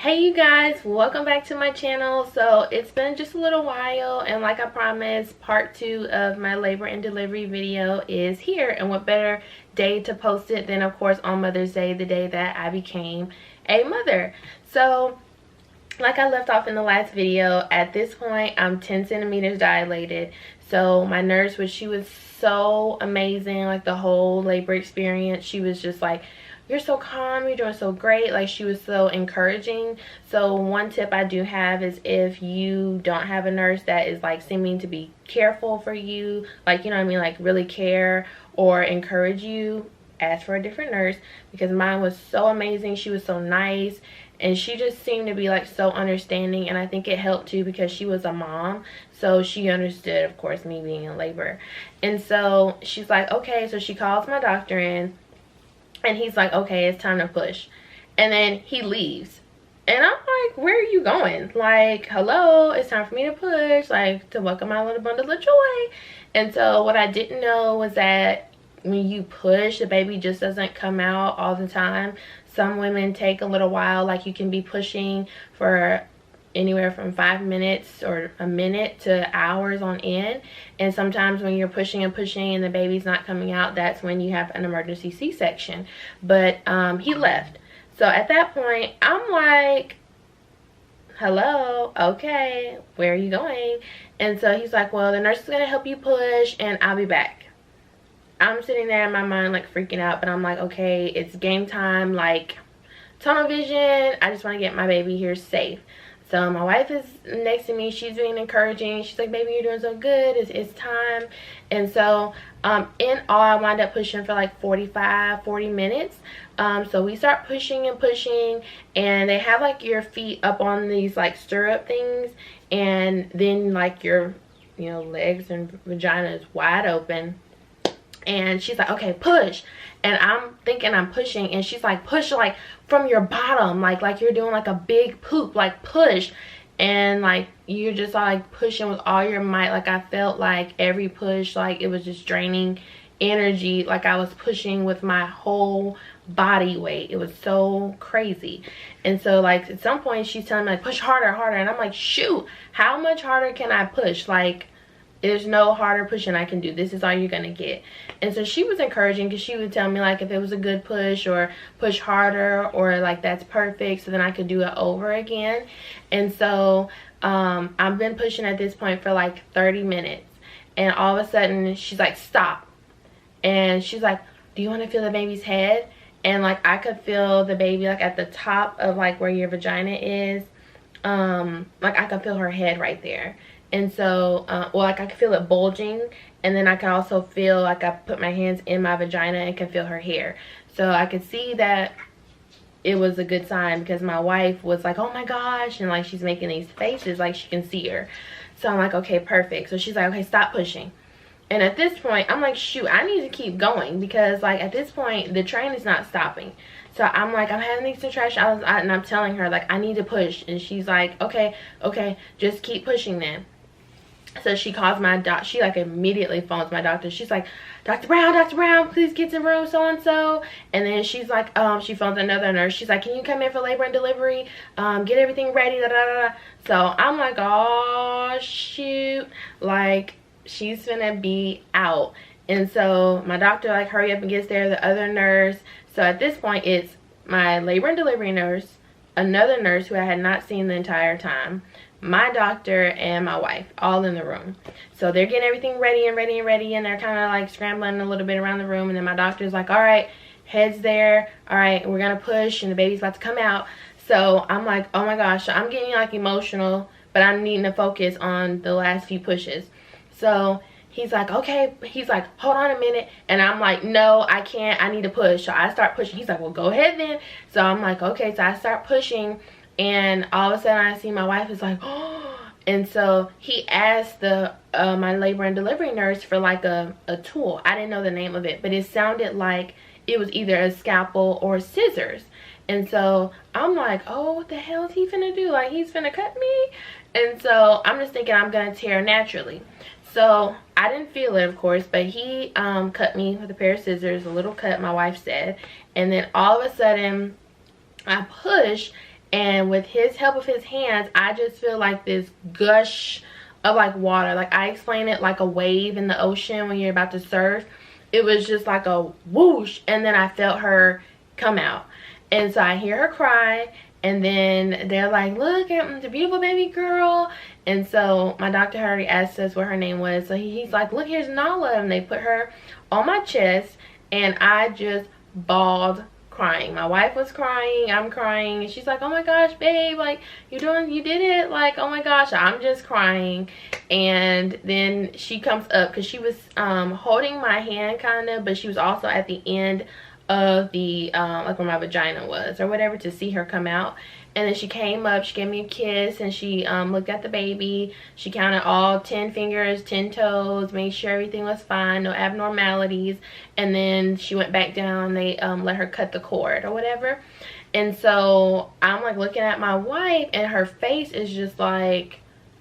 Hey you guys, welcome back to my channel. So it's been just a little while, and like I promised, part 2 of my labor and delivery video is here. And what better day to post it than, of course, on Mother's Day, the day that I became a mother. So like I left off in the last video, at this point I'm 10 centimeters dilated. So my nurse she was so amazing, like the whole labor experience. She was just like, you're so calm, you're doing so great. Like, she was so encouraging. So one tip I do have is, if you don't have a nurse that is like seeming to be careful for you, like, you know what I mean, like really care or encourage you, ask for a different nurse, because mine was so amazing. She was so nice, and she just seemed to be like so understanding. And I think it helped too, because she was a mom, so she understood, of course, me being in labor. And so she's like, okay. So she calls my doctor in, and he's like, okay, it's time to push. And then he leaves. And I'm like, where are you going? Like, hello, it's time for me to push, like, to welcome my little bundle of joy. And so what I didn't know was that when you push, the baby just doesn't come out all the time. Some women take a little while. Like, you can be pushing for anywhere from 5 minutes or a minute to hours on end. And sometimes when you're pushing and pushing and the baby's not coming out, that's when you have an emergency C-section. But he left. So at that point, I'm like, hello, okay, where are you going? And so he's like, well, the nurse is going to help you push and I'll be back. I'm sitting there in my mind like freaking out, but I'm like, okay, it's game time, like tunnel vision. I just want to get my baby here safe. So my wife is next to me. She's being encouraging. She's like, baby, you're doing so good. It's time. And so in all, I wound up pushing for like 40 minutes. So we start pushing and pushing, and they have like your feet up on these like stirrup things, and then like your legs and vagina is wide open. And she's like, okay, push. And I'm thinking I'm pushing, and she's like, push like from your bottom, like you're doing like a big poop, like push. And like you're just like pushing with all your might. Like, I felt like every push, like it was just draining energy. Like I was pushing with my whole body weight. It was so crazy. And so like at some point she's telling me like, push harder, harder. And I'm like, shoot, how much harder can I push? Like, there's no harder pushing I can do. This is all you're gonna get. And so she was encouraging, because she would tell me like if it was a good push, or push harder, or like that's perfect, so then I could do it over again. And so I've been pushing at this point for like 30 minutes, and all of a sudden she's like, stop. And she's like, do you want to feel the baby's head? And like I could feel the baby like at the top of like where your vagina is. Like I could feel her head right there. And so well, like I could feel it bulging, and then I can also feel like I put my hands in my vagina and can feel her hair. So I could see that it was a good sign, because my wife was like, oh my gosh, and like she's making these faces like she can see her. So I'm like, okay, perfect. So she's like, okay, stop pushing. And at this point I'm like, shoot, I need to keep going, because like at this point the train is not stopping. So I'm like, I'm having these contractions, and I'm telling her like I need to push, and she's like, okay, just keep pushing then. So she calls my doc. She like immediately phones my doctor. She's like, Dr. Brown, please get to room so and so. And then she's like, she phones another nurse. She's like, can you come in for labor and delivery? Get everything ready. Da, da, da, da. So I'm like, oh shoot, like she's gonna be out. And so my doctor like hurry up and gets there. The other nurse. So at this point it's my labor and delivery nurse, another nurse who I had not seen the entire time, my doctor, and my wife, all in the room. So they're getting everything ready, and they're kind of like scrambling a little bit around the room. And then my doctor's like, all right, head's there, all right, we're gonna push, and the baby's about to come out. So I'm like, oh my gosh. So I'm getting like emotional, but I'm needing to focus on the last few pushes. So he's like, okay, he's like, hold on a minute. And I'm like, no, I can't, I need to push. So I start pushing. He's like, well, go ahead then. So I'm like, okay. So I start pushing, and all of a sudden I see my wife is like, oh. And so he asked the my labor and delivery nurse for like a tool. I didn't know the name of it, but it sounded like it was either a scalpel or scissors. And so I'm like, oh, what the hell is he finna do? Like, he's finna cut me? And so I'm just thinking I'm gonna tear naturally. So I didn't feel it, of course, but he cut me with a pair of scissors, a little cut, my wife said. And then all of a sudden I push, and with his help of his hands, I just feel like this gush of like water. Like I explain it like a wave in the ocean when you're about to surf. It was just like a whoosh, and then I felt her come out. And so I hear her cry, and then they're like, look at the beautiful baby girl. And so my doctor had already asked us what her name was, so he's like, look, here's Nala. And they put her on my chest, and I just bawled crying. My wife was crying, I'm crying, and she's like, oh my gosh, babe, like you did it, like oh my gosh. I'm just crying. And then she comes up because she was holding my hand kind of, but she was also at the end of the like where my vagina was or whatever, to see her come out. And then she came up, she gave me a kiss, and she looked at the baby. She counted all 10 fingers, 10 toes, made sure everything was fine, no abnormalities. And then she went back down. They let her cut the cord or whatever. And so I'm like looking at my wife, and her face is just like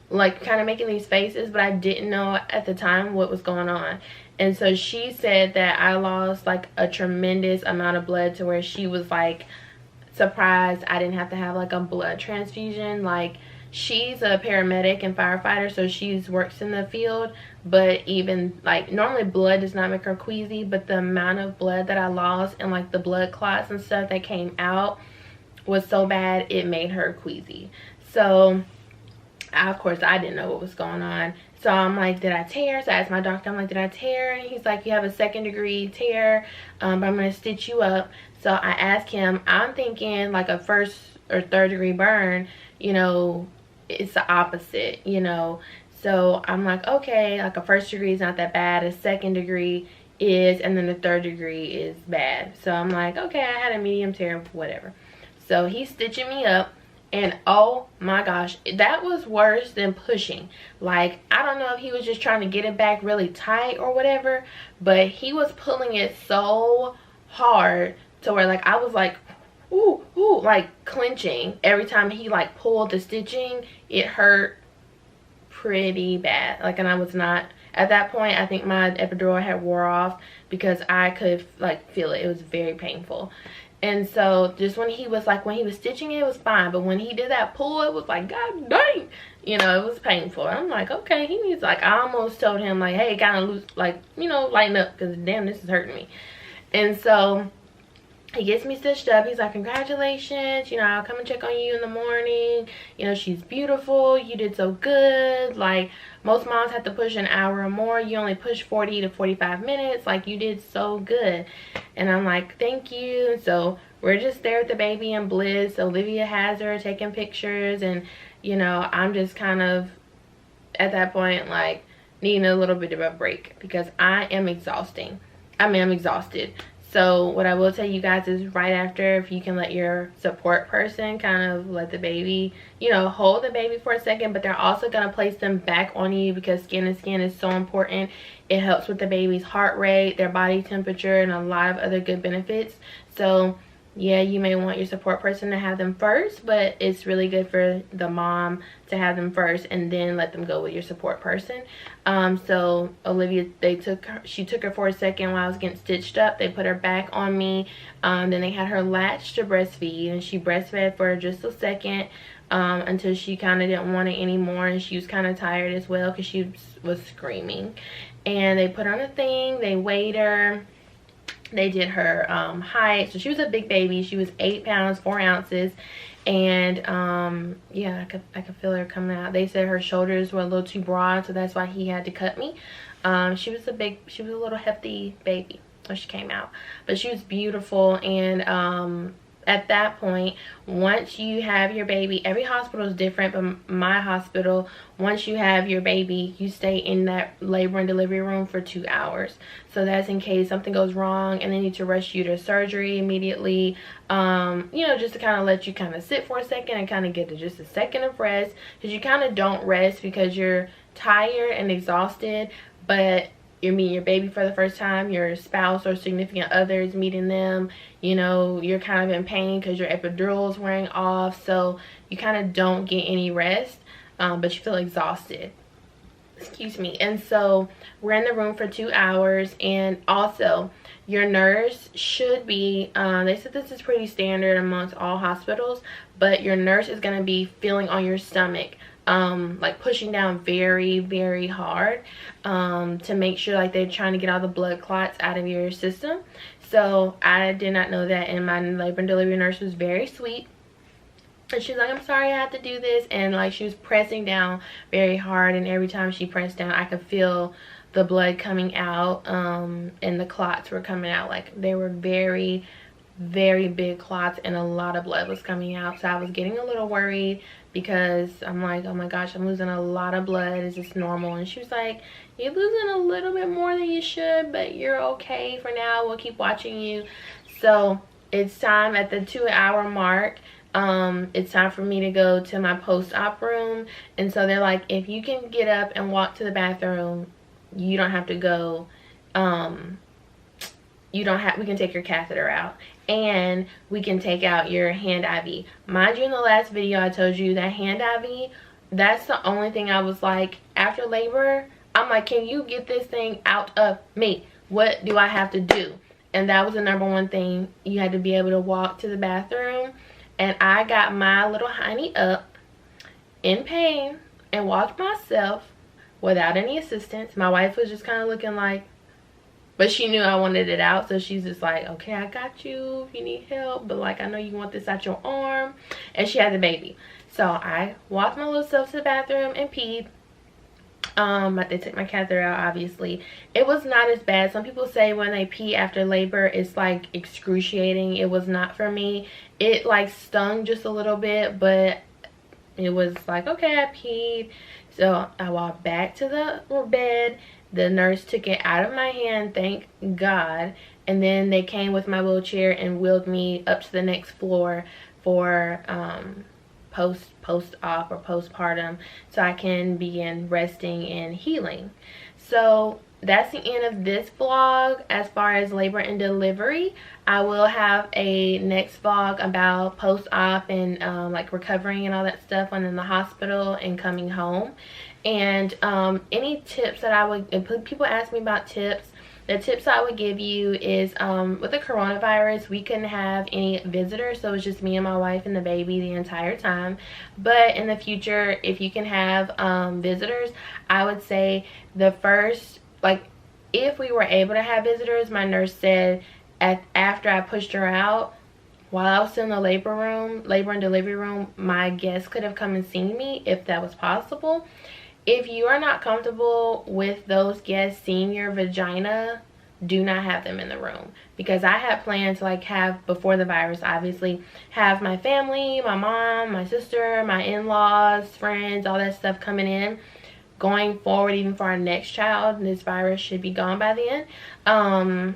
kind of making these faces, but I didn't know at the time what was going on. And so she said that I lost like a tremendous amount of blood, to where she was like surprised I didn't have to have like a blood transfusion. Like she's a paramedic and firefighter, so she's works in the field, but even like normally blood does not make her queasy, but the amount of blood that I lost and like the blood clots and stuff that came out was so bad it made her queasy. So of course I didn't know what was going on. So I'm like, did I tear? So I asked my doctor, I'm like, did I tear? And he's like, you have a 2nd degree tear, but I'm going to stitch you up. So I asked him, I'm thinking like a 1st or 3rd degree burn, you know, it's the opposite, you know. So I'm like, okay, like a 1st degree is not that bad, a 2nd degree is, and then the 3rd degree is bad. So I'm like, okay, I had a medium tear, whatever. So he's stitching me up. And oh my gosh, that was worse than pushing. Like, I don't know if he was just trying to get it back really tight or whatever, but he was pulling it so hard to where like I was like, ooh, ooh, like clenching. Every time he like pulled the stitching, it hurt pretty bad. Like, and I was not, at that point, I think my epidural had wore off because I could like feel it. It was very painful. And so just when he was stitching it was fine, but when he did that pull, it was like, god dang, you know, it was painful. I'm like, okay, he needs, like, I almost told him like, hey, kind of loose, like, you know, lighten up, because damn, this is hurting me. And so he gets me stitched up. He's like, congratulations, you know, I'll come and check on you in the morning, you know, she's beautiful, you did so good. Like, most moms have to push an hour or more, you only push 40 to 45 minutes, like you did so good. And I'm like, thank you. So we're just there with the baby in bliss. Olivia has her taking pictures, and you know, I'm just kind of at that point like needing a little bit of a break because I am exhausting. I'm exhausted. So what I will tell you guys is, right after, if you can let your support person kind of let the baby, you know, hold the baby for a second, but they're also going to place them back on you because skin to skin is so important. It helps with the baby's heart rate, their body temperature, and a lot of other good benefits. So yeah, you may want your support person to have them first, but it's really good for the mom to have them first and then let them go with your support person. So Olivia, she took her for a second while I was getting stitched up. They put her back on me. Then they had her latched to breastfeed, and she breastfed for just a second until she kind of didn't want it anymore, and she was kind of tired as well because she was screaming. And they put her on a thing, they weighed her. They did her height. So she was a big baby. She was 8 pounds 4 ounces, and yeah, I could feel her coming out. They said her shoulders were a little too broad, so that's why he had to cut me. She was a little hefty baby when she came out, but she was beautiful. And at that point, once you have your baby, every hospital is different, but my hospital, once you have your baby, you stay in that labor and delivery room for 2 hours. So that's in case something goes wrong and they need to rush you to surgery immediately. You know, just to kind of let you kind of sit for a second and kind of get to just a second of rest, because you kind of don't rest because you're tired and exhausted, but you're meeting your baby for the first time, your spouse or significant other is meeting them, you know, you're kind of in pain because your epidural is wearing off, so you kind of don't get any rest, but you feel exhausted. excuse me. And so we're in the room for 2 hours, and also your nurse should be, they said this is pretty standard amongst all hospitals, but your nurse is going to be feeling on your stomach, like pushing down very, very hard, to make sure like they're trying to get all the blood clots out of your system. So I did not know that, and my labor and delivery nurse was very sweet. And she's like, I'm sorry I have to do this. And like she was pressing down very hard, and every time she pressed down I could feel the blood coming out, and the clots were coming out. Like they were very, very big clots, and a lot of blood was coming out. So I was getting a little worried, because I'm like, oh my gosh, I'm losing a lot of blood. Is this normal? And she was like, you're losing a little bit more than you should, but you're okay for now. We'll keep watching you. So it's time at the 2-hour mark. It's time for me to go to my post-op room. And so they're like, if you can get up and walk to the bathroom, you don't have to go. We can take your catheter out, and we can take out your hand IV. Mind you, in the last video I told you that hand IV, that's the only thing I was like, after labor, I'm like, can you get this thing out of me? What do I have to do? And that was the number one thing. You had to be able to walk to the bathroom. And I got my little hiney up in pain and walked myself without any assistance. My wife was just kind of looking like, but she knew I wanted it out, so she's just like, okay, I got you if you need help, but like, I know you want this out your arm. And she had the baby. So I walked my little self to the bathroom and peed. But they took my catheter out, obviously. It was not as bad. Some people say when they pee after labor, it's like excruciating. It was not for me. It like stung just a little bit, but it was like, okay, I peed. So I walked back to the bed. The nurse took it out of my hand, thank God. And then they came with my wheelchair and wheeled me up to the next floor for post-op or postpartum, so I can begin resting and healing. So that's the end of this vlog as far as labor and delivery. I will have a next vlog about post-op and like recovering and all that stuff when in the hospital and coming home. And any tips that I would, people ask me about tips. The tips I would give you is, with the coronavirus, we couldn't have any visitors, so it's just me and my wife and the baby the entire time. But in the future, if you can have visitors, I would say the first, like, if we were able to have visitors, my nurse said after I pushed her out, while I was still in the labor and delivery room, my guests could have come and seen me if that was possible. If you are not comfortable with those guests seeing your vagina, do not have them in the room. Because I had planned to like have, before the virus obviously, have my family, my mom, my sister, my in-laws, friends, all that stuff coming in. Going forward, even for our next child, this virus should be gone by then.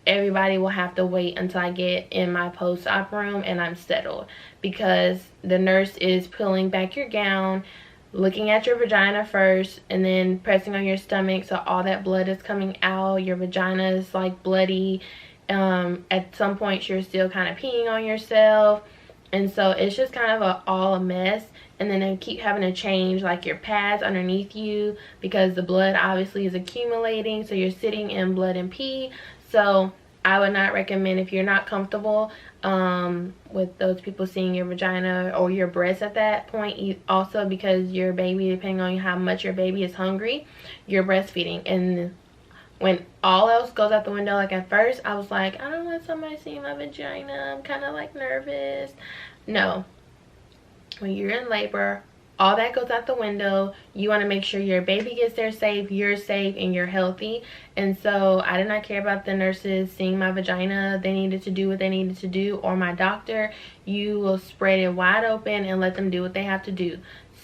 Everybody will have to wait until I get in my post-op room and I'm settled. Because the nurse is pulling back your gown, looking at your vagina first, and then pressing on your stomach, so all that blood is coming out. Your vagina is like bloody. At some point you're still kind of peeing on yourself, and so it's just kind of all a mess. And then they keep having to change like your pads underneath you because the blood obviously is accumulating, so you're sitting in blood and pee. So I would not recommend, if you're not comfortable with those people seeing your vagina or your breasts at that point. Also, because your baby, depending on how much your baby is hungry, you're breastfeeding. And when all else goes out the window, like at first I was like, I don't want somebody seeing my vagina, I'm kind of like nervous. No, when you're in labor, all that goes out the window. You want to make sure your baby gets there safe, you're safe, and you're healthy. And so I did not care about the nurses seeing my vagina. They needed to do what they needed to do, or my doctor. You will spread it wide open and let them do what they have to do.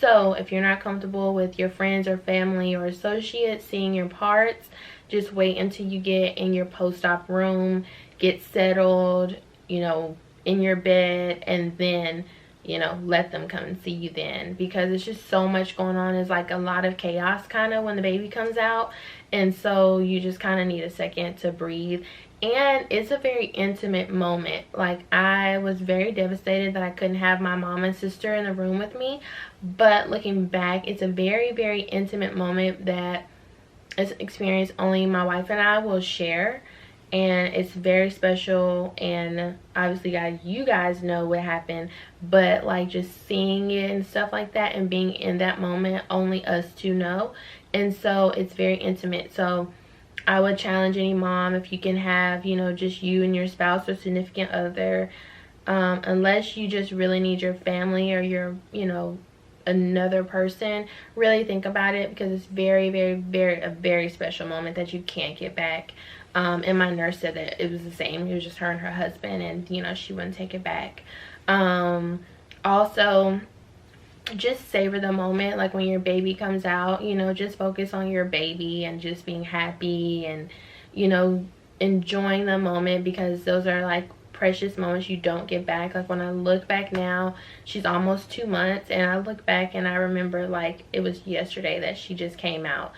So if you're not comfortable with your friends or family or associates seeing your parts, just wait until you get in your post-op room, get settled, you know, in your bed, and then you know, let them come and see you then, because it's just so much going on. It's like a lot of chaos kind of when the baby comes out, and so you just kind of need a second to breathe. And it's a very intimate moment. Like, I was very devastated that I couldn't have my mom and sister in the room with me, but looking back, it's a very, very intimate moment that is an experience only my wife and I will share, and it's very special. And obviously, guys, you guys know what happened, but like just seeing it and stuff like that and being in that moment, only us two know. And so it's very intimate. So I would challenge any mom, if you can have, you know, just you and your spouse or significant other, unless you just really need your family or your, you know, another person, really think about it, because it's very, very, very, a very special moment that you can't get back. And my nurse said that it was the same. It was just her and her husband, and, you know, she wouldn't take it back. Also, just savor the moment. Like, when your baby comes out, you know, just focus on your baby and just being happy and, you know, enjoying the moment, because those are like precious moments you don't get back. Like, when I look back now, she's almost 2 months, and I look back and I remember like it was yesterday that she just came out.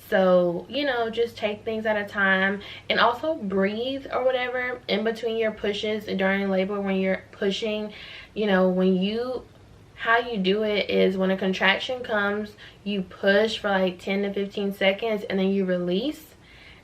So, you know, just take things at a time, and also breathe or whatever in between your pushes during labor. When you're pushing, you know, how you do it is, when a contraction comes, you push for like 10 to 15 seconds, and then you release,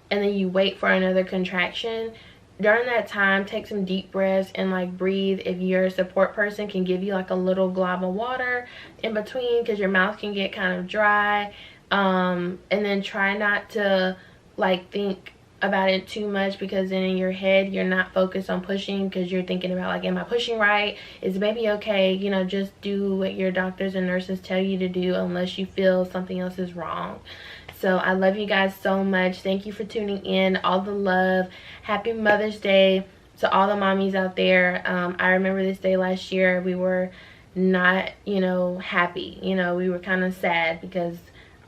and then you wait for another contraction. During that time, take some deep breaths and like breathe. If your support person can give you like a little glob of water in between, because your mouth can get kind of dry. And then try not to like think about it too much, because then in your head you're not focused on pushing, because you're thinking about like, am I pushing right, is the baby okay? You know, just do what your doctors and nurses tell you to do, unless you feel something else is wrong. So I love you guys so much. Thank you for tuning in. All the love. Happy Mother's Day to all the mommies out there. I remember this day last year. We were not, you know, happy. You know, we were kind of sad because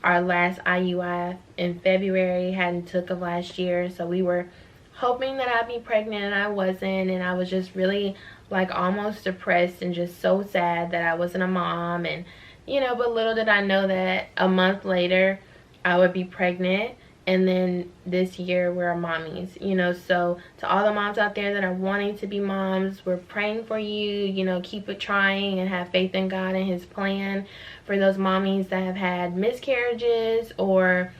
our last IUI in February hadn't took of last year. So we were hoping that I'd be pregnant, and I wasn't. And I was just really like almost depressed and just so sad that I wasn't a mom. And, you know, but little did I know that a month later I would be pregnant, and then this year we're mommies, you know. So to all the moms out there that are wanting to be moms, we're praying for you. You know, keep it trying and have faith in God and his plan. For those mommies that have had miscarriages or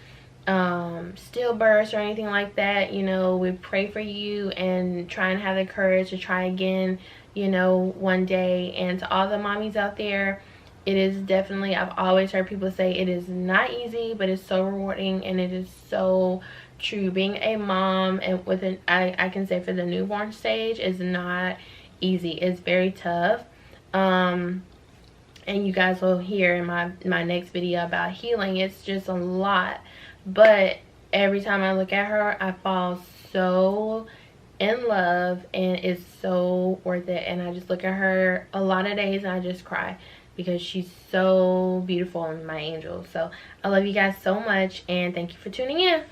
stillbirths or anything like that, you know, we pray for you and try and have the courage to try again, you know, one day. And to all the mommies out there, it is definitely, I've always heard people say it is not easy, but it's so rewarding, and it is so true. Being a mom, and I can say for the newborn stage, is not easy. It's very tough. And you guys will hear in my next video about healing. It's just a lot. But every time I look at her, I fall so in love, and it's so worth it. And I just look at her a lot of days and I just cry, because she's so beautiful and my angel. So I love you guys so much, and thank you for tuning in.